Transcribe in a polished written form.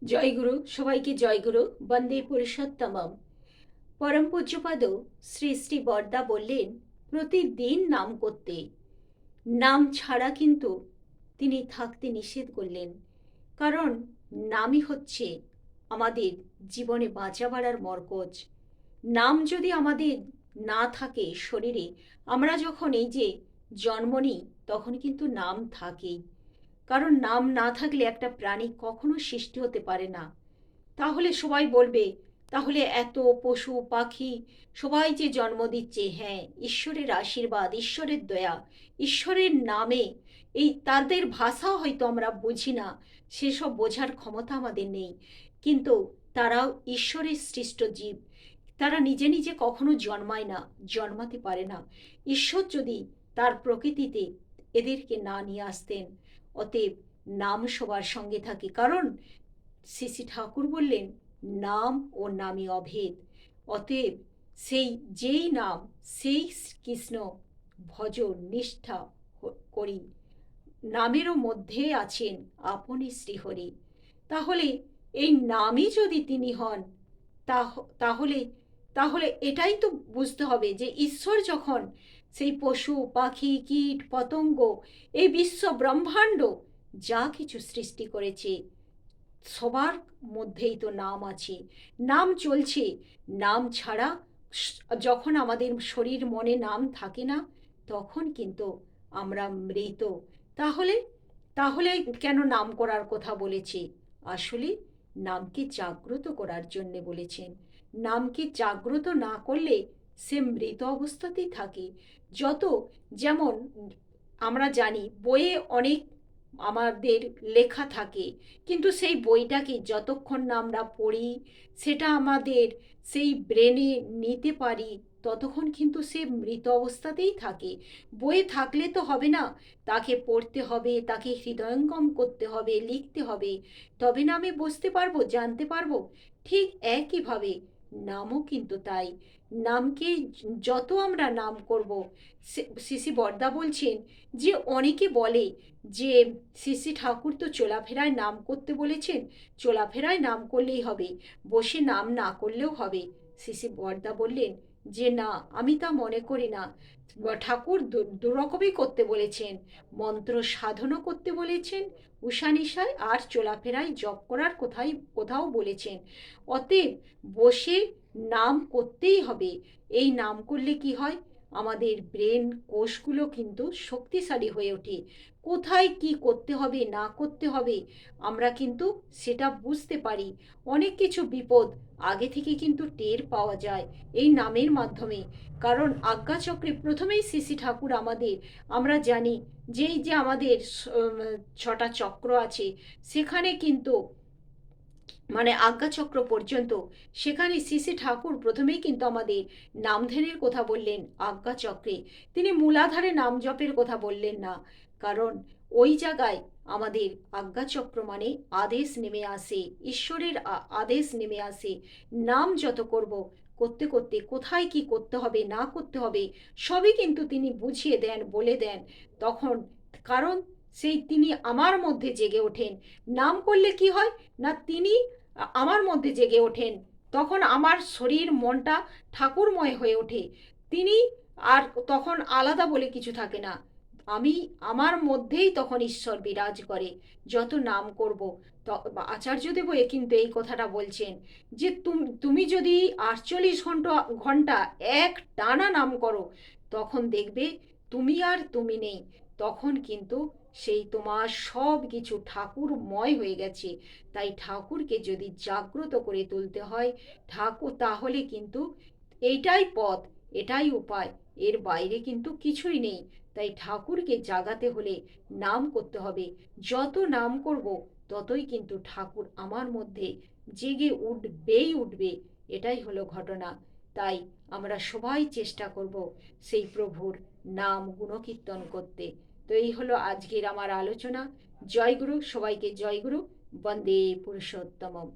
জয়গুরু, সবাইকে জয়গুরু। বন্দে পুরুষোত্তমম। পরম পূজ্যপাদ শ্রী শ্রী বরদা বললেন, প্রতিদিন নাম করতে। নাম ছাড়া কিন্তু তিনি থাকতে নিষেধ করলেন। কারণ নামই হচ্ছে আমাদের জীবনে বাঁচা বাড়ার মরকজ। নাম যদি আমাদের না থাকে শরীরে, আমরা যখন এই যে জন্ম নিই তখন কিন্তু নাম থাকেই। কারণ নাম না থাকলে একটা প্রাণী কখনো সৃষ্টি হতে পারে না। তাহলে সবাই বলবে, তাহলে এত পশু পাখি সবাই যে জন্ম দিচ্ছে, হ্যাঁ, ঈশ্বরের আশীর্বাদ, ঈশ্বরের দয়া, ঈশ্বরের নামে। এই তাদের ভাষা হয়তো আমরা বুঝি না, সেসব বোঝার ক্ষমতা আমাদের নেই, কিন্তু তারাও ঈশ্বরের সৃষ্ট জীব। তারা নিজে নিজে কখনো জন্মায় না, জন্মাতে পারে না। ঈশ্বর যদি তার প্রকৃতিতে এদেরকে না নিয়ে আসতেন। অতএব নাম সবার সঙ্গে থাকে। কারণ শ্রী শ্রী ঠাকুর বললেন, নাম ও নামই অভেদ। অতএব সেই যেই নাম, সেই কৃষ্ণ ভজ নিষ্ঠা করি। নামেরও মধ্যে আছেন আপনি শ্রীহরি। তাহলে এই নামই যদি তিনি হন, তাহলে তাহলে এটাই তো বুঝতে হবে যে ঈশ্বর যখন সেই পশু পাখি কীট পতঙ্গ, এই বিশ্ব ব্রহ্মাণ্ড যা কিছু সৃষ্টি করেছে, সবার মধ্যেই তো নাম আছে, নাম চলছে। নাম ছাড়া যখন আমাদের শরীর মনে নাম থাকে না, তখন কিন্তু আমরা মৃত। তাহলে তাহলে কেন নাম করার কথা বলেছে? আসলে নামকে জাগ্রত করার জন্যে বলেছেন। নামকে জাগ্রত না করলে সে মৃত অবস্থাতেই থাকে। যত যেমন আমরা জানি বইয়ে অনেক আমাদের লেখা থাকে, কিন্তু সেই বইটাকে যতক্ষণ না আমরা পড়ি, সেটা আমাদের সেই ব্রেনে নিতে পারি, ততক্ষণ কিন্তু সে মৃত অবস্থাতেই থাকে। বইয়ে থাকলে তো হবে না, তাকে পড়তে হবে, তাকে হৃদয়ঙ্গম করতে হবে, লিখতে হবে, তবে না আমি বুঝতে পারবো, জানতে পারবো। ঠিক একইভাবে নামও কিন্তু তাই। নামকে যত আমরা নাম করব, শ্রী শ্রী বরদা বলছেন যে অনেকে বলে যে শ্রী শ্রী ঠাকুর তো চলাফেরায় নাম করতে বলেছেন, চলাফেরায় নাম করলেই হবে, বসে নাম না করলেও হবে। শ্রী শ্রী বরদা বললেন যে না, আমি তা মনে করি না। ঠাকুর দুরকমই করতে বলেছেন, মন্ত্র সাধনও করতে বলেছেন উষানিশায়, আর চলাফেরায় জপ করার কোথাও বলেছেন। অতএব বসে নাম করতেই হবে। এই নাম করলে কি হয়, আমাদের ব্রেন কোষগুলো কিন্তু শক্তিশালী হয়ে ওঠে। কোথায় কি করতে হবে না করতে হবে আমরা কিন্তু সেটা বুঝতে পারি। অনেক কিছু বিপদ আগে থেকে কিন্তু টের পাওয়া যায় এই নামের মাধ্যমে। কারণ আজ্ঞাচক্রে প্রথমেই শ্রী শ্রী ঠাকুর আমাদের, আমরা জানি যে এই যে আমাদের 6টা চক্র আছে, সেখানে কিন্তু মানে আজ্ঞাচক্র পর্যন্ত, সেখানে শ্রী শ্রী ঠাকুর প্রথমেই কিন্তু আমাদের নামধ্যানের কথা বললেন আজ্ঞাচক্রে। তিনি মূলাধারে নাম জপের কথা বললেন না। কারণ ওই জায়গায় আমাদের আজ্ঞাচক্র মানে আদেশ নেমে আসে, ঈশ্বরের আদেশ নেমে আসে। নাম যত করব, করতে করতে কোথায় কি করতে হবে না করতে হবে সবই কিন্তু তিনি বুঝিয়ে দেন, বলে দেন তখন। কারণ সেই তিনি আমার মধ্যে জেগে ওঠেন। নাম করলে কি হয় না, তিনি আমার মধ্যে জেগে ওঠেন, তখন আমার শরীর মনটা ঠাকুরময় হয়ে ওঠে। তিনি আর তখন আলাদা বলে কিছু থাকে না, আমি আমার মধ্যেই তখন ঈশ্বর বিরাজ করে। যত নাম করব, আচার্যদেব কিন্তু এই কথাটা বলছেন যে তুমি যদি 48 ঘন্টা এক টানা নাম করো, তখন দেখবে তুমি আর তুমি নেই। তখন কিন্তু সেই তোমার সব কিছু ঠাকুরময় হয়ে গেছে। তাই ঠাকুরকে যদি জাগ্রত করে তুলতে হয়, ঠাকুর তাহলে কিন্তু এইটাই পথ, এটাই উপায়, এর বাইরে কিন্তু কিছুই নেই। তাই ঠাকুরকে জাগাতে হলে নাম করতে হবে। যত নাম করব, ততই কিন্তু ঠাকুর আমার মধ্যে জেগে উঠবেই উঠবে। এটাই হলো ঘটনা। তাই আমরা সবাই চেষ্টা করব সেই প্রভুর নাম গুণকীর্তন করতে। তো এই হলো আজকের আমার আলোচনা। জয়গুরু, সবাইকে জয়গুরু। বন্দে পুরুষোত্তমম।